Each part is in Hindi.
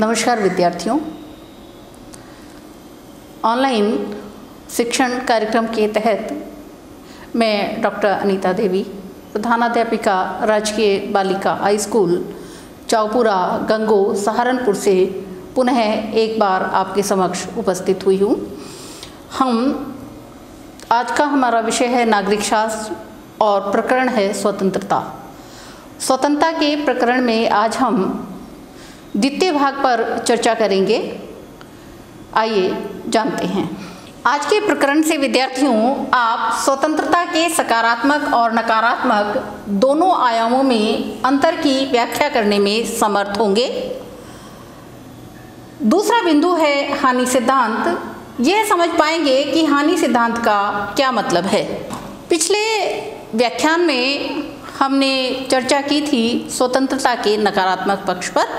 नमस्कार विद्यार्थियों, ऑनलाइन शिक्षण कार्यक्रम के तहत मैं डॉक्टर अनीता देवी, प्रधानाध्यापिका राजकीय बालिका हाई स्कूल चौपुरा गंगो सहारनपुर से पुनः एक बार आपके समक्ष उपस्थित हुई हूँ। आज का हमारा विषय है नागरिक शास्त्र और प्रकरण है स्वतंत्रता। स्वतंत्रता के प्रकरण में आज हम द्वितीय भाग पर चर्चा करेंगे। आइए जानते हैं। आज के प्रकरण से विद्यार्थियों आप स्वतंत्रता के सकारात्मक और नकारात्मक दोनों आयामों में अंतर की व्याख्या करने में समर्थ होंगे। दूसरा बिंदु है हानि सिद्धांत। यह समझ पाएंगे कि हानि सिद्धांत का क्या मतलब है। पिछले व्याख्यान में हमने चर्चा की थी स्वतंत्रता के नकारात्मक पक्ष पर।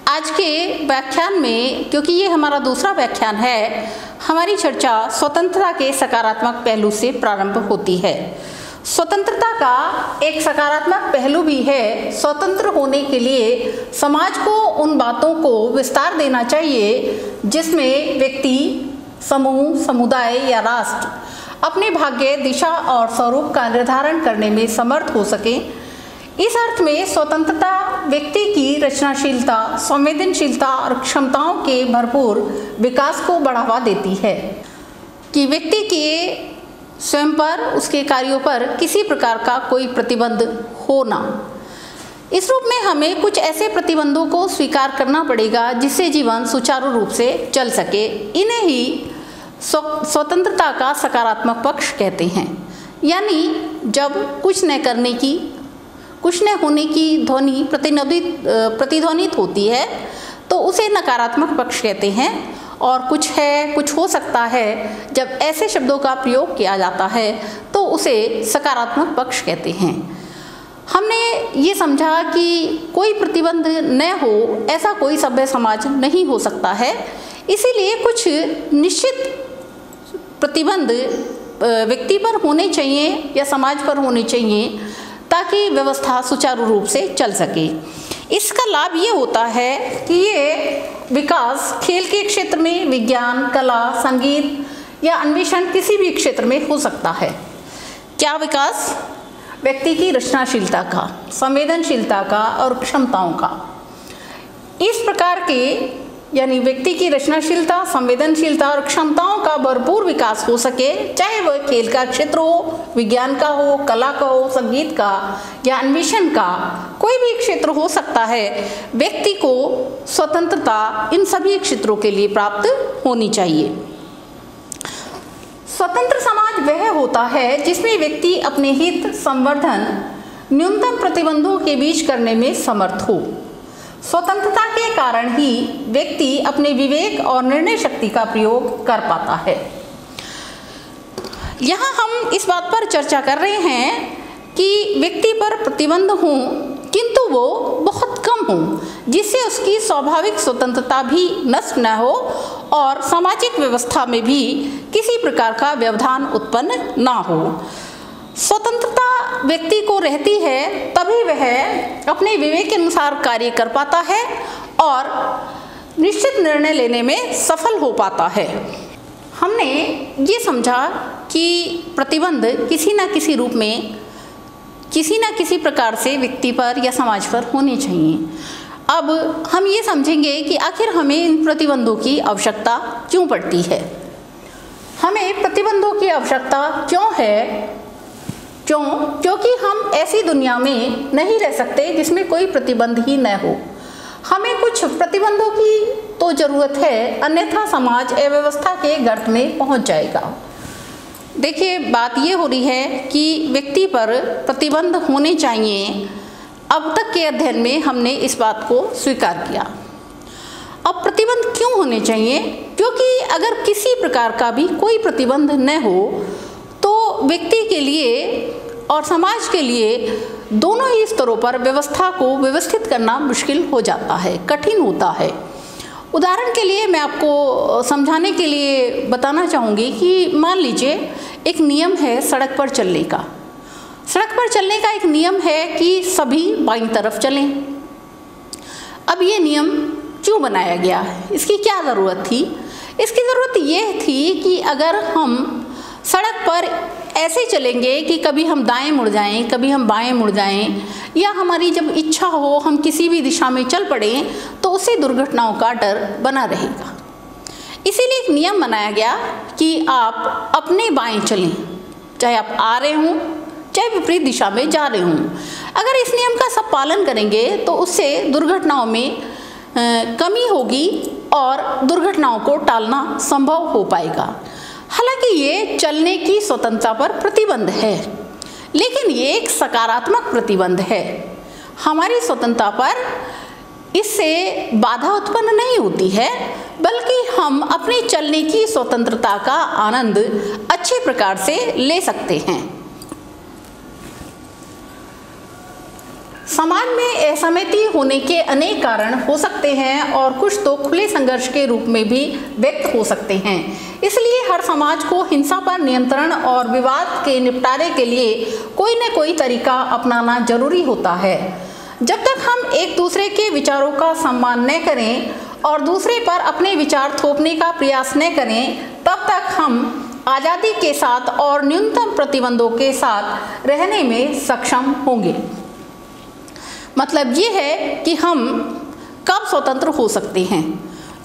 आज के व्याख्यान में, क्योंकि ये हमारा दूसरा व्याख्यान है, हमारी चर्चा स्वतंत्रता के सकारात्मक पहलू से प्रारंभ होती है। स्वतंत्रता का एक सकारात्मक पहलू भी है। स्वतंत्र होने के लिए समाज को उन बातों को विस्तार देना चाहिए जिसमें व्यक्ति, समूह, समुदाय या राष्ट्र अपने भाग्य, दिशा और स्वरूप का निर्धारण करने में समर्थ हो सके। इस अर्थ में स्वतंत्रता व्यक्ति की रचनाशीलता, संवेदनशीलता और क्षमताओं के भरपूर विकास को बढ़ावा देती है कि व्यक्ति के स्वयं पर, उसके कार्यों पर किसी प्रकार का कोई प्रतिबंध हो ना। इस रूप में हमें कुछ ऐसे प्रतिबंधों को स्वीकार करना पड़ेगा जिससे जीवन सुचारू रूप से चल सके। इन्हें ही स्वतंत्रता का सकारात्मक पक्ष कहते हैं। यानी जब कुछ न करने की, कुछ न होने की ध्वनि प्रतिध्वनित होती है तो उसे नकारात्मक पक्ष कहते हैं। और कुछ है, कुछ हो सकता है, जब ऐसे शब्दों का प्रयोग किया जाता है तो उसे सकारात्मक पक्ष कहते हैं। हमने ये समझा कि कोई प्रतिबंध न हो ऐसा कोई सभ्य समाज नहीं हो सकता है। इसीलिए कुछ निश्चित प्रतिबंध व्यक्ति पर होने चाहिए या समाज पर होने चाहिए ताकि व्यवस्था सुचारू रूप से चल सके। इसका लाभ ये होता है कि ये विकास खेल के क्षेत्र में, विज्ञान, कला, संगीत या अन्वेषण किसी भी क्षेत्र में हो सकता है। क्या विकास? व्यक्ति की रचनाशीलता का, संवेदनशीलता का और क्षमताओं का। इस प्रकार के यानी व्यक्ति की रचनाशीलता, संवेदनशीलता और क्षमताओं का भरपूर विकास हो सके, चाहे वह खेल का क्षेत्र हो, विज्ञान का हो, कला का हो, संगीत का या अन्वेषण का, कोई भी क्षेत्र हो सकता है। व्यक्ति को स्वतंत्रता इन सभी क्षेत्रों के लिए प्राप्त होनी चाहिए। स्वतंत्र समाज वह होता है जिसमें व्यक्ति अपने हित संवर्धन न्यूनतम प्रतिबंधों के बीच करने में समर्थ हो। स्वतंत्रता के कारण ही व्यक्ति अपने विवेक और निर्णय शक्ति का प्रयोग कर पाता है। यहाँ हम इस बात पर चर्चा कर रहे हैं कि व्यक्ति पर प्रतिबंध हों किंतु वो बहुत कम हों, जिससे उसकी स्वाभाविक स्वतंत्रता भी नष्ट न हो और सामाजिक व्यवस्था में भी किसी प्रकार का व्यवधान उत्पन्न ना हो। स्वतंत्रता व्यक्ति को रहती है तभी वह अपने विवेक के अनुसार कार्य कर पाता है और निश्चित निर्णय लेने में सफल हो पाता है। हमने ये समझा कि प्रतिबंध किसी न किसी रूप में, किसी न किसी प्रकार से व्यक्ति पर या समाज पर होने चाहिए। अब हम ये समझेंगे कि आखिर हमें इन प्रतिबंधों की आवश्यकता क्यों पड़ती है। हमें प्रतिबंधों की आवश्यकता क्यों है? क्योंकि हम ऐसी दुनिया में नहीं रह सकते जिसमें कोई प्रतिबंध ही न हो। हमें कुछ प्रतिबंधों की तो ज़रूरत है, अन्यथा समाज अव्यवस्था के गर्त में पहुंच जाएगा। देखिए, बात ये हो रही है कि व्यक्ति पर प्रतिबंध होने चाहिए। अब तक के अध्ययन में हमने इस बात को स्वीकार किया। अब प्रतिबंध क्यों होने चाहिए? क्योंकि अगर किसी प्रकार का भी कोई प्रतिबंध न हो तो व्यक्ति के लिए और समाज के लिए दोनों ही स्तरों पर व्यवस्था को व्यवस्थित करना मुश्किल हो जाता है, कठिन होता है। उदाहरण के लिए मैं आपको समझाने के लिए बताना चाहूँगी कि मान लीजिए एक नियम है सड़क पर चलने का। सड़क पर चलने का एक नियम है कि सभी बाईं तरफ चलें। अब ये नियम क्यों बनाया गया, इसकी क्या ज़रूरत थी? इसकी ज़रूरत यह थी कि अगर हम सड़क पर ऐसे चलेंगे कि कभी हम दाएं मुड़ जाएं, कभी हम बाएं मुड़ जाएं, या हमारी जब इच्छा हो हम किसी भी दिशा में चल पड़ें, तो उससे दुर्घटनाओं का डर बना रहेगा। इसीलिए एक नियम बनाया गया कि आप अपने बाएं चलें, चाहे आप आ रहे हों, चाहे विपरीत दिशा में जा रहे हों। अगर इस नियम का सब पालन करेंगे तो उससे दुर्घटनाओं में कमी होगी और दुर्घटनाओं को टालना संभव हो पाएगा। हालांकि ये चलने की स्वतंत्रता पर प्रतिबंध है, लेकिन ये एक सकारात्मक प्रतिबंध है। हमारी स्वतंत्रता पर इससे बाधा उत्पन्न नहीं होती है, बल्कि हम अपने चलने की स्वतंत्रता का आनंद अच्छे प्रकार से ले सकते हैं। समाज में असहमति होने के अनेक कारण हो सकते हैं और कुछ तो खुले संघर्ष के रूप में भी व्यक्त हो सकते हैं। इसलिए हर समाज को हिंसा पर नियंत्रण और विवाद के निपटारे के लिए कोई न कोई तरीका अपनाना जरूरी होता है। जब तक हम एक दूसरे के विचारों का सम्मान न करें और दूसरे पर अपने विचार थोपने का प्रयास न करें, तब तक हम आज़ादी के साथ और न्यूनतम प्रतिबंधों के साथ रहने में सक्षम होंगे। मतलब ये है कि हम कब स्वतंत्र हो सकते हैं?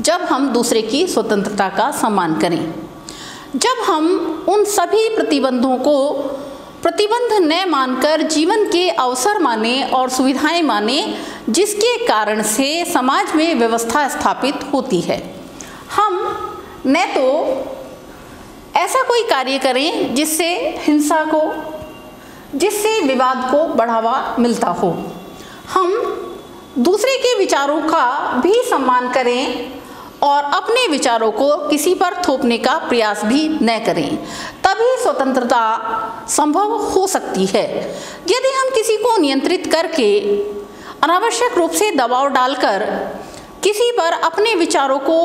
जब हम दूसरे की स्वतंत्रता का सम्मान करें, जब हम उन सभी प्रतिबंधों को प्रतिबंध न मानकर जीवन के अवसर माने और सुविधाएं माने जिसके कारण से समाज में व्यवस्था स्थापित होती है। हम न तो ऐसा कोई कार्य करें जिससे हिंसा को, जिससे विवाद को बढ़ावा मिलता हो। हम दूसरे के विचारों का भी सम्मान करें और अपने विचारों को किसी पर थोपने का प्रयास भी न करें, तभी स्वतंत्रता संभव हो सकती है। यदि हम किसी को नियंत्रित करके अनावश्यक रूप से दबाव डालकर किसी पर अपने विचारों को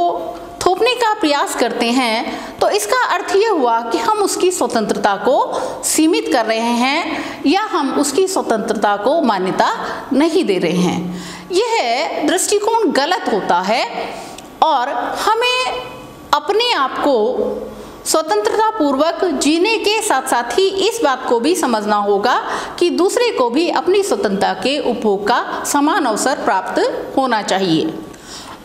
थोपने का प्रयास करते हैं, तो इसका अर्थ ये हुआ कि हम उसकी स्वतंत्रता को सीमित कर रहे हैं या हम उसकी स्वतंत्रता को मान्यता नहीं दे रहे हैं। यह दृष्टिकोण गलत होता है और हमें अपने आप को स्वतंत्रता पूर्वक जीने के साथ साथ ही इस बात को भी समझना होगा कि दूसरे को भी अपनी स्वतंत्रता के उपभोग का समान अवसर प्राप्त होना चाहिए।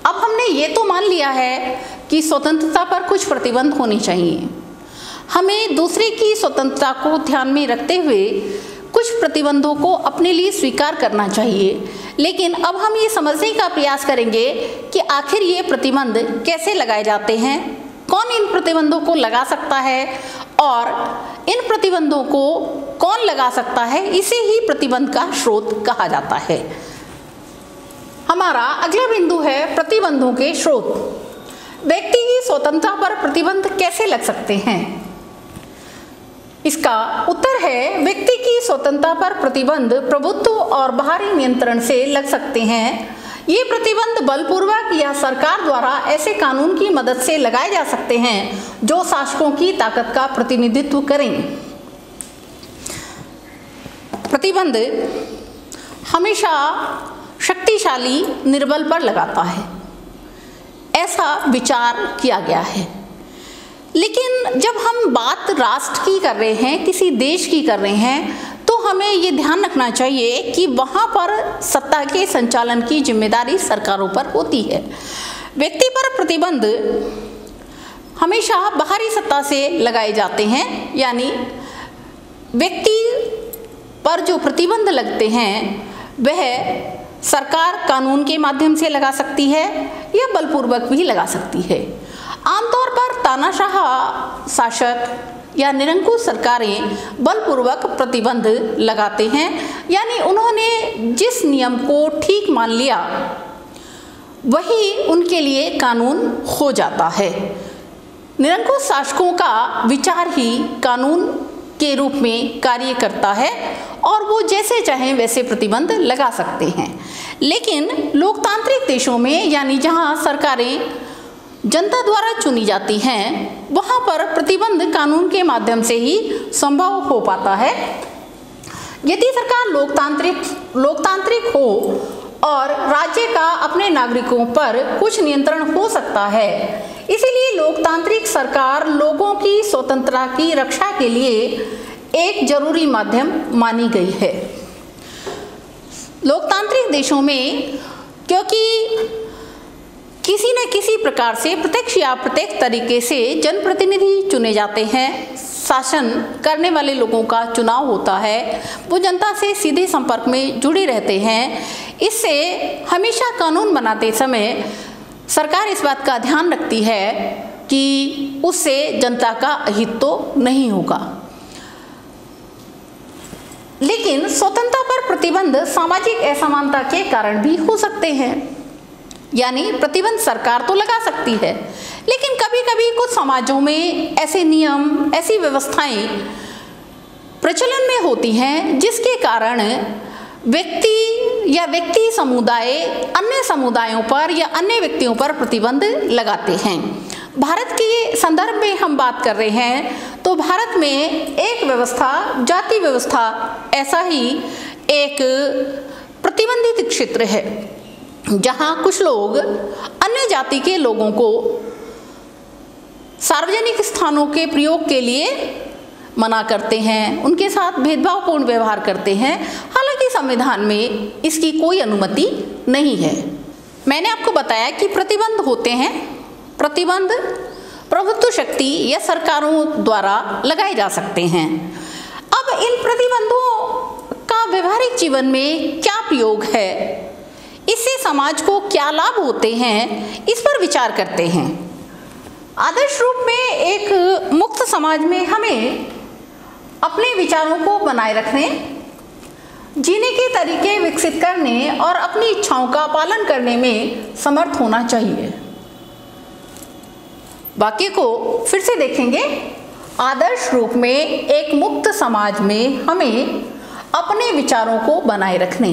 अब हमने ये तो मान लिया है कि स्वतंत्रता पर कुछ प्रतिबंध होने चाहिए। हमें दूसरे की स्वतंत्रता को ध्यान में रखते हुए कुछ प्रतिबंधों को अपने लिए स्वीकार करना चाहिए। लेकिन अब हम ये समझने का प्रयास करेंगे कि आखिर ये प्रतिबंध कैसे लगाए जाते हैं, कौन इन प्रतिबंधों को लगा सकता है और इन प्रतिबंधों को कौन लगा सकता है। इसे ही प्रतिबंध का स्रोत कहा जाता है। हमारा अगला बिंदु है प्रतिबंधों के स्रोत। व्यक्ति की स्वतंत्रता पर प्रतिबंध कैसे लग सकते हैं? इसका उत्तर है व्यक्ति की स्वतंत्रता पर प्रतिबंध प्रभुत्व और बाहरी नियंत्रण से लग सकते हैं। ये प्रतिबंध बलपूर्वक या सरकार द्वारा ऐसे कानून की मदद से लगाए जा सकते हैं जो शासकों की ताकत का प्रतिनिधित्व करें। प्रतिबंध हमेशा शक्तिशाली निर्बल पर लगाता है, ऐसा विचार किया गया है। लेकिन जब हम बात राष्ट्र की कर रहे हैं, किसी देश की कर रहे हैं, तो हमें ये ध्यान रखना चाहिए कि वहाँ पर सत्ता के संचालन की जिम्मेदारी सरकारों पर होती है। व्यक्ति पर प्रतिबंध हमेशा बाहरी सत्ता से लगाए जाते हैं, यानी व्यक्ति पर जो प्रतिबंध लगते हैं वह सरकार कानून के माध्यम से लगा सकती है या बलपूर्वक भी लगा सकती है। आमतौर पर तानाशाह शासक या निरंकुश सरकारें बलपूर्वक प्रतिबंध लगाते हैं, यानी उन्होंने जिस नियम को ठीक मान लिया वही उनके लिए कानून हो जाता है। निरंकुश शासकों का विचार ही कानून के रूप में कार्य करता है और वो जैसे चाहें वैसे प्रतिबंध लगा सकते हैं। लेकिन लोकतांत्रिक देशों में, यानी जहां सरकारें जनता द्वारा चुनी जाती हैं, वहां पर प्रतिबंध कानून के माध्यम से ही संभव हो पाता है। यदि सरकार लोकतांत्रिक हो और राज्य का अपने नागरिकों पर कुछ नियंत्रण हो सकता है। इसीलिए लोकतांत्रिक सरकार लोगों की स्वतंत्रता की रक्षा के लिए एक जरूरी माध्यम मानी गई है। लोकतांत्रिक देशों में क्योंकि किसी न किसी प्रकार से प्रत्यक्ष या अप्रत्यक्ष तरीके से जनप्रतिनिधि चुने जाते हैं, शासन करने वाले लोगों का चुनाव होता है, वो जनता से सीधे संपर्क में जुड़े रहते हैं। इससे हमेशा कानून बनाते समय सरकार इस बात का ध्यान रखती है कि उससे जनता का अहित तो नहीं होगा। लेकिन स्वतंत्रता पर प्रतिबंध सामाजिक असमानता के कारण भी हो सकते हैं। यानी प्रतिबंध सरकार तो लगा सकती है, लेकिन कभी कभी कुछ समाजों में ऐसे नियम, ऐसी व्यवस्थाएं प्रचलन में होती हैं जिसके कारण व्यक्ति समुदाय अन्य समुदायों पर या अन्य व्यक्तियों पर प्रतिबंध लगाते हैं। भारत के संदर्भ में हम बात कर रहे हैं तो भारत में एक व्यवस्था, जाति व्यवस्था, ऐसा ही एक प्रतिबंधित क्षेत्र है जहां कुछ लोग अन्य जाति के लोगों को सार्वजनिक स्थानों के प्रयोग के लिए मना करते हैं, उनके साथ भेदभावपूर्ण व्यवहार करते हैं। हालांकि संविधान में इसकी कोई अनुमति नहीं है। मैंने आपको बताया कि प्रतिबंध होते हैं। प्रतिबंध प्रभुत्व शक्ति या सरकारों द्वारा लगाए जा सकते हैं। अब इन प्रतिबंधों का व्यवहारिक जीवन में क्या प्रयोग है, इससे समाज को क्या लाभ होते हैं, इस पर विचार करते हैं। आदर्श रूप में एक मुक्त समाज में हमें अपने विचारों को बनाए रखने, जीने के तरीके विकसित करने और अपनी इच्छाओं का पालन करने में समर्थ होना चाहिए। वाक्य को फिर से देखेंगे। आदर्श रूप में एक मुक्त समाज में हमें अपने विचारों को बनाए रखने,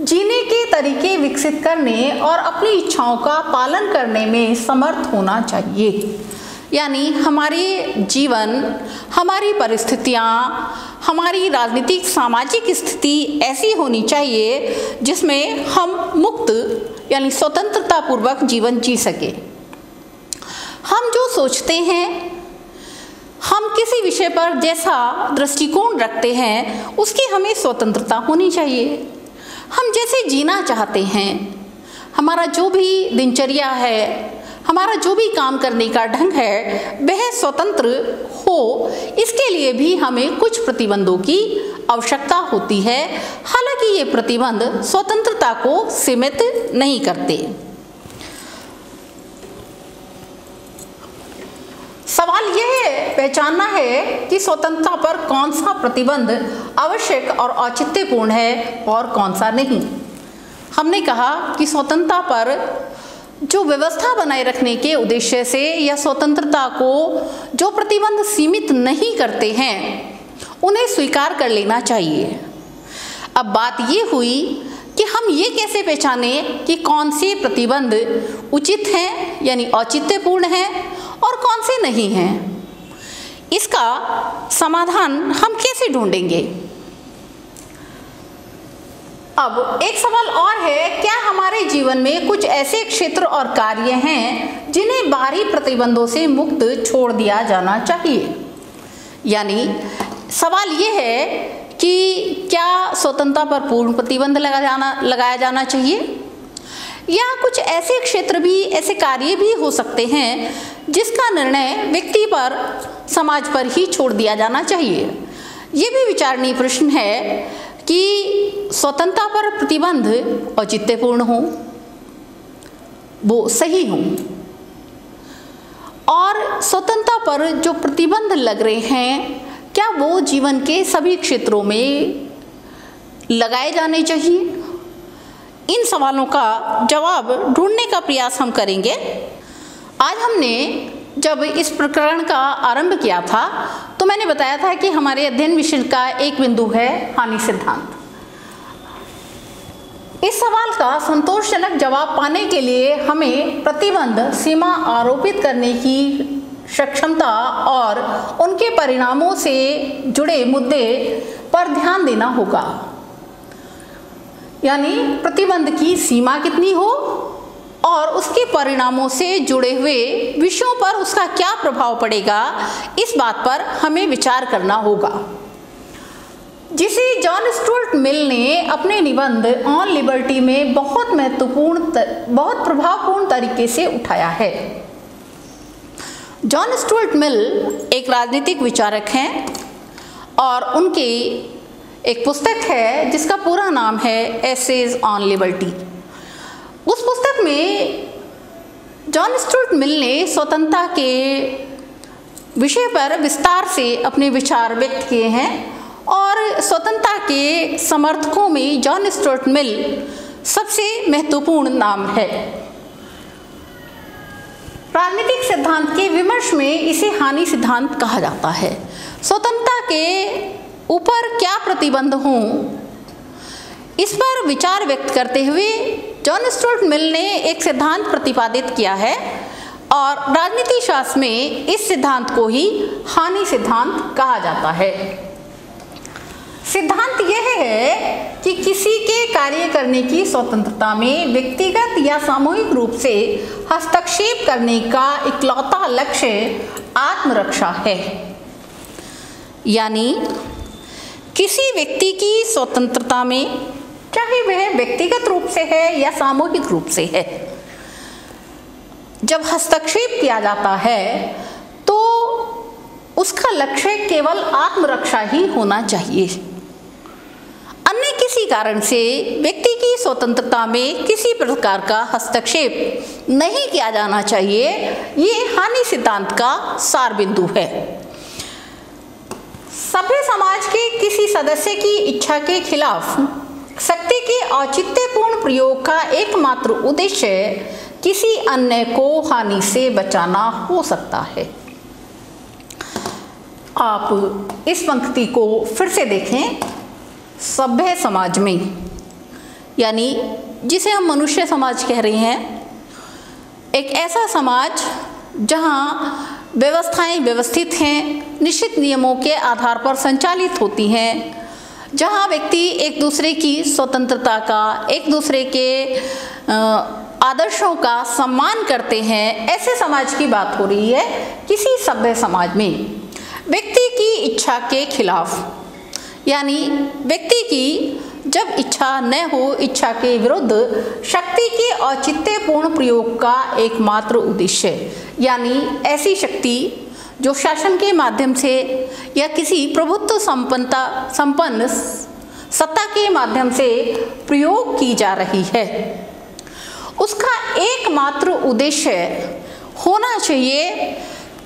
जीने के तरीके विकसित करने और अपनी इच्छाओं का पालन करने में समर्थ होना चाहिए। यानी हमारे जीवन, हमारी परिस्थितियाँ, हमारी राजनीतिक सामाजिक स्थिति ऐसी होनी चाहिए जिसमें हम मुक्त यानी स्वतंत्रता पूर्वक जीवन जी सके। हम जो सोचते हैं, हम किसी विषय पर जैसा दृष्टिकोण रखते हैं, उसकी हमें स्वतंत्रता होनी चाहिए। हम जैसे जीना चाहते हैं, हमारा जो भी दिनचर्या है, हमारा जो भी काम करने का ढंग है, वह स्वतंत्र हो, इसके लिए भी हमें कुछ प्रतिबंधों की आवश्यकता होती है। हालांकि ये प्रतिबंध स्वतंत्रता को सीमित नहीं करते। सवाल यह पहचानना है कि स्वतंत्रता पर कौन सा प्रतिबंध आवश्यक और औचित्यपूर्ण है और कौन सा नहीं। हमने कहा कि स्वतंत्रता पर जो व्यवस्था बनाए रखने के उद्देश्य से या स्वतंत्रता को जो प्रतिबंध सीमित नहीं करते हैं, उन्हें स्वीकार कर लेना चाहिए। अब बात ये हुई कि हम ये कैसे पहचाने कि कौन से प्रतिबंध उचित हैं यानी औचित्यपूर्ण हैं और कौन से नहीं हैं। इसका समाधान हम कैसे ढूंढेंगे? अब एक सवाल और है, क्या हमारे जीवन में कुछ ऐसे क्षेत्र और कार्य हैं जिन्हें बाहरी प्रतिबंधों से मुक्त छोड़ दिया जाना चाहिए? यानी सवाल ये है कि क्या स्वतंत्रता पर पूर्ण प्रतिबंध लगाया जाना चाहिए, या कुछ ऐसे क्षेत्र भी, ऐसे कार्य भी हो सकते हैं जिसका निर्णय व्यक्ति पर, समाज पर ही छोड़ दिया जाना चाहिए। ये भी विचारणीय प्रश्न है कि स्वतंत्रता पर प्रतिबंध औचित्यपूर्ण हो, वो सही हो, और स्वतंत्रता पर जो प्रतिबंध लग रहे हैं क्या वो जीवन के सभी क्षेत्रों में लगाए जाने चाहिए। इन सवालों का जवाब ढूंढने का प्रयास हम करेंगे। आज हमने जब इस प्रकरण का आरंभ किया था तो मैंने बताया था कि हमारे अध्ययन विषय का एक बिंदु है हानि सिद्धांत। इस सवाल का संतोषजनक जवाब पाने के लिए हमें प्रतिबंध, सीमा आरोपित करने की सक्षमता और उनके परिणामों से जुड़े मुद्दे पर ध्यान देना होगा। यानी प्रतिबंध की सीमा कितनी हो और उसके परिणामों से जुड़े हुए विषयों पर उसका क्या प्रभाव पड़ेगा, इस बात पर हमें विचार करना होगा, जिसे जॉन स्टुअर्ट मिल ने अपने निबंध ऑन लिबर्टी में बहुत प्रभावपूर्ण तरीके से उठाया है। जॉन स्टुअर्ट मिल एक राजनीतिक विचारक हैं और उनकी एक पुस्तक है जिसका पूरा नाम है एसेज ऑन लिबर्टी। उस पुस्तक में जॉन स्टुअर्ट मिल ने स्वतंत्रता के विषय पर विस्तार से अपने विचार व्यक्त किए हैं और स्वतंत्रता के समर्थकों में जॉन स्टुअर्ट मिल सबसे महत्वपूर्ण नाम है। राजनीतिक सिद्धांत के विमर्श में इसे हानि सिद्धांत कहा जाता है। स्वतंत्रता के ऊपर क्या प्रतिबंध हों, इस पर विचार व्यक्त करते हुए जॉन स्टुअर्ट मिल ने एक सिद्धांत प्रतिपादित किया है और राजनीति शास्त्र में इस सिद्धांत को ही हानि सिद्धांत कहा जाता है। सिद्धांत यह है कि किसी के कार्य करने की स्वतंत्रता में व्यक्तिगत या सामूहिक रूप से हस्तक्षेप करने का इकलौता लक्ष्य आत्मरक्षा है। यानी किसी व्यक्ति की स्वतंत्रता में, चाहे वह व्यक्तिगत रूप से है या सामूहिक रूप से है, जब हस्तक्षेप किया जाता है तो उसका लक्ष्य केवल आत्मरक्षा ही होना चाहिए। अन्य किसी कारण से व्यक्ति की स्वतंत्रता में किसी प्रकार का हस्तक्षेप नहीं किया जाना चाहिए। ये हानि सिद्धांत का सार बिंदु है। सभ्य समाज के किसी सदस्य की इच्छा के खिलाफ शक्ति के औचित्यपूर्ण प्रयोग का एकमात्र उद्देश्य किसी अन्य को हानि से बचाना हो सकता है। आप इस पंक्ति को फिर से देखें। सभ्य समाज में, यानी जिसे हम मनुष्य समाज कह रहे हैं, एक ऐसा समाज जहाँ व्यवस्थाएं व्यवस्थित हैं, निश्चित नियमों के आधार पर संचालित होती हैं, जहाँ व्यक्ति एक दूसरे की स्वतंत्रता का, एक दूसरे के आदर्शों का सम्मान करते हैं, ऐसे समाज की बात हो रही है। किसी सभ्य समाज में व्यक्ति की इच्छा के खिलाफ, यानी व्यक्ति की जब इच्छा न हो, इच्छा के विरुद्ध शक्ति के औचित्यपूर्ण प्रयोग का एकमात्र उद्देश्य, यानी ऐसी शक्ति जो शासन के माध्यम से या किसी प्रभुत्व संपन्न सत्ता के माध्यम से प्रयोग की जा रही है, उसका एकमात्र उद्देश्य होना चाहिए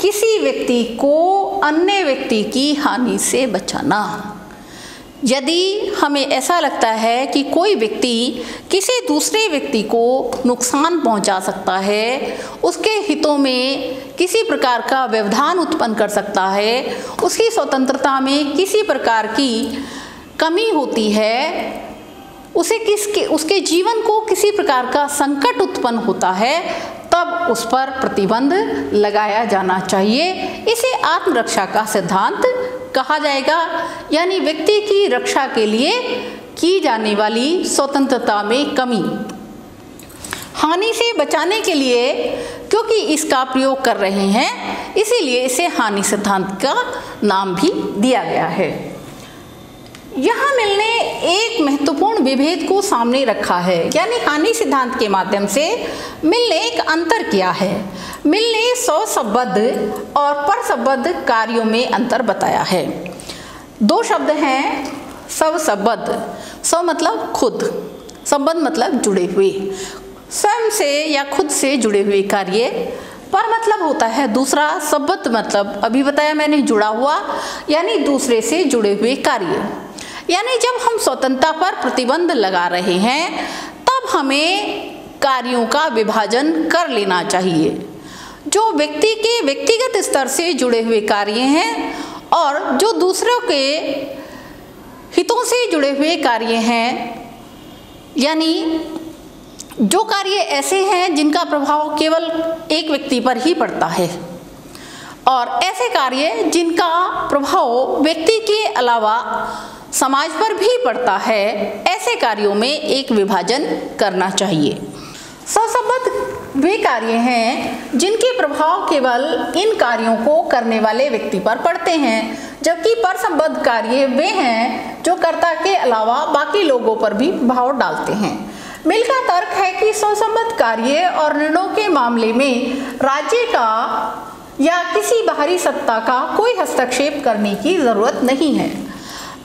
किसी व्यक्ति को अन्य व्यक्ति की हानि से बचाना। यदि हमें ऐसा लगता है कि कोई व्यक्ति किसी दूसरे व्यक्ति को नुकसान पहुंचा सकता है, उसके हितों में किसी प्रकार का व्यवधान उत्पन्न कर सकता है, उसकी स्वतंत्रता में किसी प्रकार की कमी होती है, उसके जीवन को किसी प्रकार का संकट उत्पन्न होता है, तब उस पर प्रतिबंध लगाया जाना चाहिए। इसे आत्मरक्षा का सिद्धांत कहा जाएगा। यानी व्यक्ति की रक्षा के लिए की जाने वाली स्वतंत्रता में कमी, हानि से बचाने के लिए क्योंकि इसका प्रयोग कर रहे हैं, इसीलिए इसे हानि सिद्धांत का नाम भी दिया गया है। यहाँ मिल ने एक महत्वपूर्ण विभेद को सामने रखा है, यानी हानि सिद्धांत के माध्यम से मिल ने एक अंतर किया है। मिल ने स्वसंबद्ध और परसंबद्ध कार्यों में अंतर बताया है। दो शब्द हैं, स्वसंबद्ध। स्व मतलब खुद, संबद्ध मतलब जुड़े हुए, स्वयं से या खुद से जुड़े हुए कार्य। पर मतलब होता है दूसरा, संबद्ध मतलब अभी बताया मैंने, जुड़ा हुआ, यानी दूसरे से जुड़े हुए कार्य। यानी जब हम स्वतंत्रता पर प्रतिबंध लगा रहे हैं तब हमें कार्यों का विभाजन कर लेना चाहिए। जो व्यक्ति के व्यक्तिगत स्तर से जुड़े हुए कार्य हैं और जो दूसरों के हितों से जुड़े हुए कार्य हैं, यानी जो कार्य ऐसे हैं जिनका प्रभाव केवल एक व्यक्ति पर ही पड़ता है, और ऐसे कार्य जिनका प्रभाव व्यक्ति के अलावा समाज पर भी पड़ता है, ऐसे कार्यों में एक विभाजन करना चाहिए। स्वसंबद्ध वे कार्य हैं जिनके प्रभाव केवल इन कार्यों को करने वाले व्यक्ति पर पड़ते हैं, जबकि परसंबद्ध कार्य वे हैं जो कर्ता के अलावा बाकी लोगों पर भी प्रभाव डालते हैं। मिल का तर्क है कि स्वसंबद्ध कार्य और निर्णयों के मामले में राज्य का या किसी बाहरी सत्ता का कोई हस्तक्षेप करने की जरूरत नहीं है।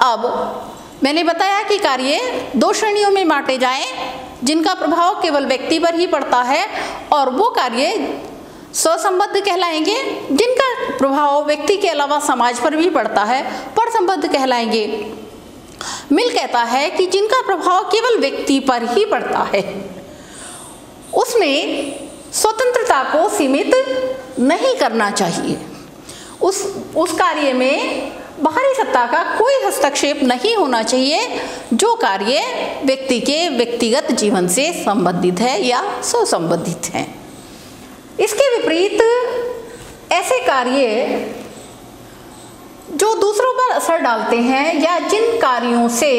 अब मैंने बताया कि कार्य दो श्रेणियों में बांटे जाएं, जिनका प्रभाव केवल व्यक्ति पर ही पड़ता है, और वो कार्य स्वसंबद्ध कहलाएंगे, जिनका प्रभाव व्यक्ति के अलावा समाज पर भी पड़ता है, परसंबद्ध कहलाएंगे। मिल कहता है कि जिनका प्रभाव केवल व्यक्ति पर ही पड़ता है, उसमें स्वतंत्रता को सीमित नहीं करना चाहिए। उस कार्य में बाहरी सत्ता का कोई हस्तक्षेप नहीं होना चाहिए जो कार्य व्यक्ति के व्यक्तिगत जीवन से संबंधित है या स्वसंबंधित है। इसके विपरीत ऐसे कार्य जो दूसरों पर असर डालते हैं या जिन कार्यों से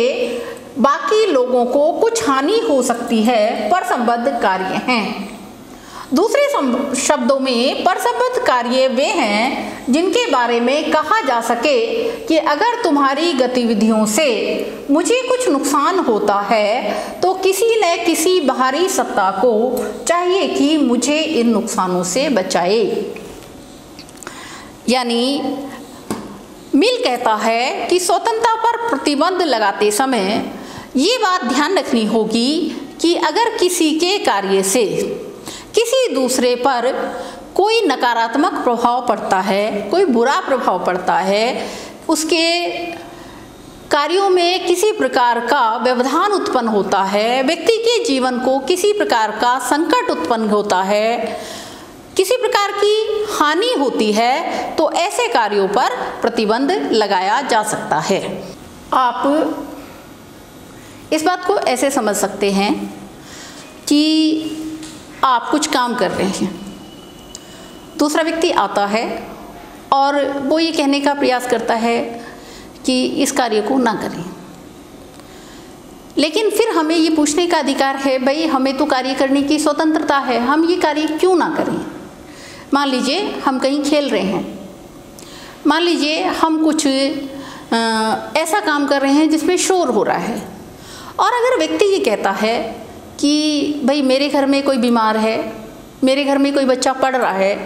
बाकी लोगों को कुछ हानि हो सकती है, परसंबद्ध कार्य हैं। दूसरे शब्दों में परसंबद्ध कार्य वे हैं जिनके बारे में कहा जा सके कि अगर तुम्हारी गतिविधियों से मुझे कुछ नुकसान होता है तो किसी न किसी बाहरी सत्ता को चाहिए कि मुझे इन नुकसानों से बचाए। यानी मिल कहता है कि स्वतंत्रता पर प्रतिबंध लगाते समय ये बात ध्यान रखनी होगी कि अगर किसी के कार्य से किसी दूसरे पर कोई नकारात्मक प्रभाव पड़ता है, कोई बुरा प्रभाव पड़ता है, उसके कार्यों में किसी प्रकार का व्यवधान उत्पन्न होता है, व्यक्ति के जीवन को किसी प्रकार का संकट उत्पन्न होता है, किसी प्रकार की हानि होती है, तो ऐसे कार्यों पर प्रतिबंध लगाया जा सकता है। आप इस बात को ऐसे समझ सकते हैं कि आप कुछ काम कर रहे हैं, दूसरा व्यक्ति आता है और वो ये कहने का प्रयास करता है कि इस कार्य को ना करें, लेकिन फिर हमें ये पूछने का अधिकार है, भाई हमें तो कार्य करने की स्वतंत्रता है, हम ये कार्य क्यों ना करें। मान लीजिए हम कहीं खेल रहे हैं, मान लीजिए हम कुछ ऐसा काम कर रहे हैं जिसमें शोर हो रहा है, और अगर व्यक्ति ये कहता है कि भाई मेरे घर में कोई बीमार है, मेरे घर में कोई बच्चा पढ़ रहा है,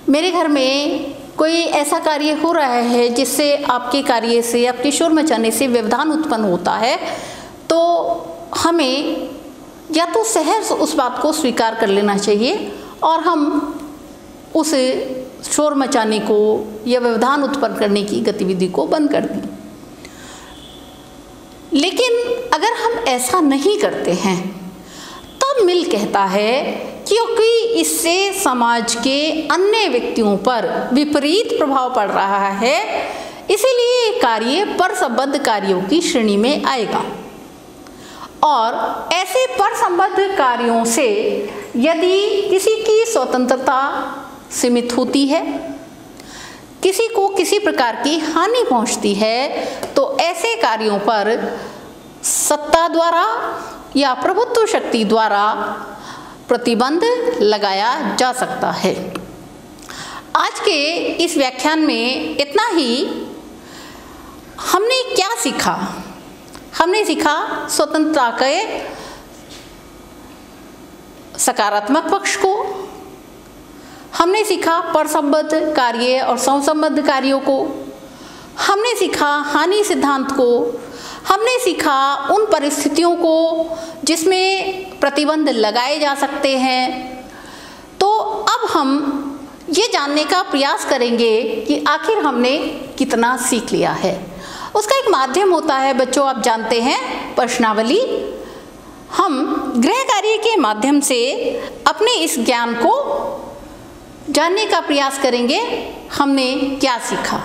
मेरे घर में कोई ऐसा कार्य हो रहा है जिससे आपके कार्य से, आपके शोर मचाने से व्यवधान उत्पन्न होता है, तो हमें या तो सहज उस बात को स्वीकार कर लेना चाहिए और हम उस शोर मचाने को या व्यवधान उत्पन्न करने की गतिविधि को बंद कर दें। लेकिन अगर हम ऐसा नहीं करते हैं तब मिल कहता है क्योंकि इससे समाज के अन्य व्यक्तियों पर विपरीत प्रभाव पड़ रहा है, इसीलिए कार्य परसंबद्ध कार्यों की श्रेणी में आएगा। और ऐसे परसंबद्ध कार्यों से यदि किसी की स्वतंत्रता सीमित होती है, किसी को किसी प्रकार की हानि पहुंचती है, तो ऐसे कार्यों पर सत्ता द्वारा या प्रभुत्व शक्ति द्वारा प्रतिबंध लगाया जा सकता है। आज के इस व्याख्यान में इतना ही। हमने क्या सीखा? हमने सीखा स्वतंत्रता के सकारात्मक पक्ष को, हमने सीखा परसंबद्ध कार्य और स्वसंबद्ध कार्यों को, हमने सीखा हानि सिद्धांत को, हमने सीखा उन परिस्थितियों को जिसमें प्रतिबंध लगाए जा सकते हैं। तो अब हम ये जानने का प्रयास करेंगे कि आखिर हमने कितना सीख लिया है। उसका एक माध्यम होता है बच्चों, आप जानते हैं, प्रश्नावली। हम गृह कार्य के माध्यम से अपने इस ज्ञान को जानने का प्रयास करेंगे हमने क्या सीखा।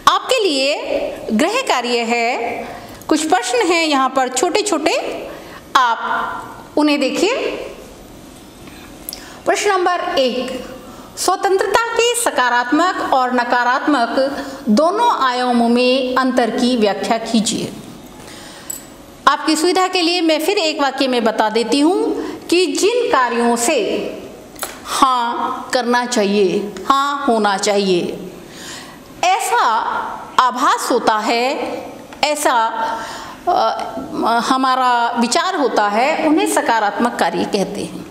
आपके लिए गृह कार्य है, कुछ प्रश्न हैं यहाँ पर छोटे छोटे, आप उन्हें देखिए। प्रश्न नंबर 1, स्वतंत्रता के सकारात्मक और नकारात्मक दोनों आयामों में अंतर की व्याख्या कीजिए। आपकी सुविधा के लिए मैं फिर एक वाक्य में बता देती हूँ कि जिन कार्यों से हाँ करना चाहिए, हाँ होना चाहिए, ऐसा आभास होता है, ऐसा हमारा विचार होता है, उन्हें सकारात्मक कार्य कहते हैं।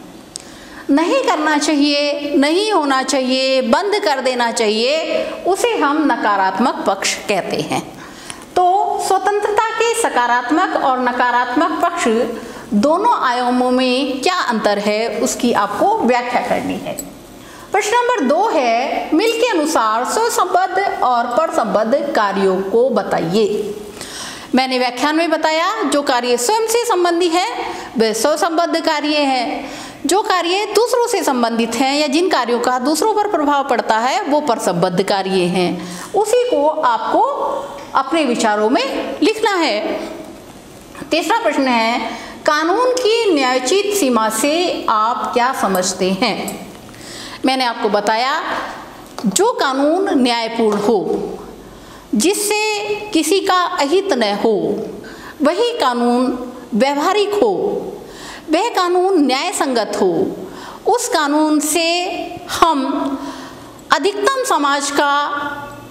नहीं करना चाहिए, नहीं होना चाहिए, बंद कर देना चाहिए, उसे हम नकारात्मक पक्ष कहते हैं। तो स्वतंत्रता के सकारात्मक और नकारात्मक पक्ष दोनों आयामों में क्या अंतर है, उसकी आपको व्याख्या करनी है। प्रश्न नंबर 2 है, मिल के अनुसार स्वसंबद्ध और परसंबद्ध कार्यों को बताइए। मैंने व्याख्यान में बताया जो कार्य स्वयं से संबंधी है वे स्वसंबद्ध कार्य हैं, जो कार्य दूसरों से संबंधित हैं या जिन कार्यों का दूसरों पर प्रभाव पड़ता है वो परसंबद्ध कार्य हैं। उसी को आपको अपने विचारों में लिखना है। तीसरा प्रश्न है, कानून की न्यायोचित सीमा से आप क्या समझते हैं। मैंने आपको बताया जो कानून न्यायपूर्ण हो, जिससे किसी का अहित न हो, वही कानून व्यवहारिक हो, वह कानून न्याय संगत हो, उस कानून से हम अधिकतम समाज का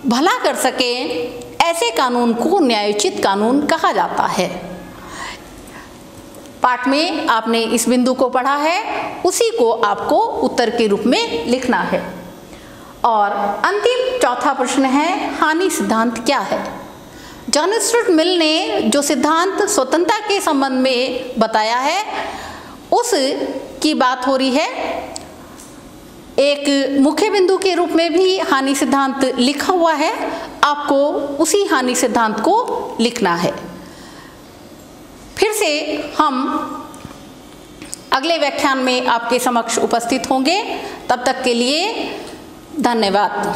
भला कर सकें, ऐसे कानून को न्यायोचित कानून कहा जाता है। पाठ में आपने इस बिंदु को पढ़ा है, उसी को आपको उत्तर के रूप में लिखना है। और अंतिम चौथा प्रश्न है, हानि सिद्धांत क्या है। जॉन स्टुअर्ट मिल ने जो सिद्धांत स्वतंत्रता के संबंध में बताया है उस की बात हो रही है। एक मुख्य बिंदु के रूप में भी हानि सिद्धांत लिखा हुआ है, आपको उसी हानि सिद्धांत को लिखना है। फिर से हम अगले व्याख्यान में आपके समक्ष उपस्थित होंगे, तब तक के लिए धन्यवाद।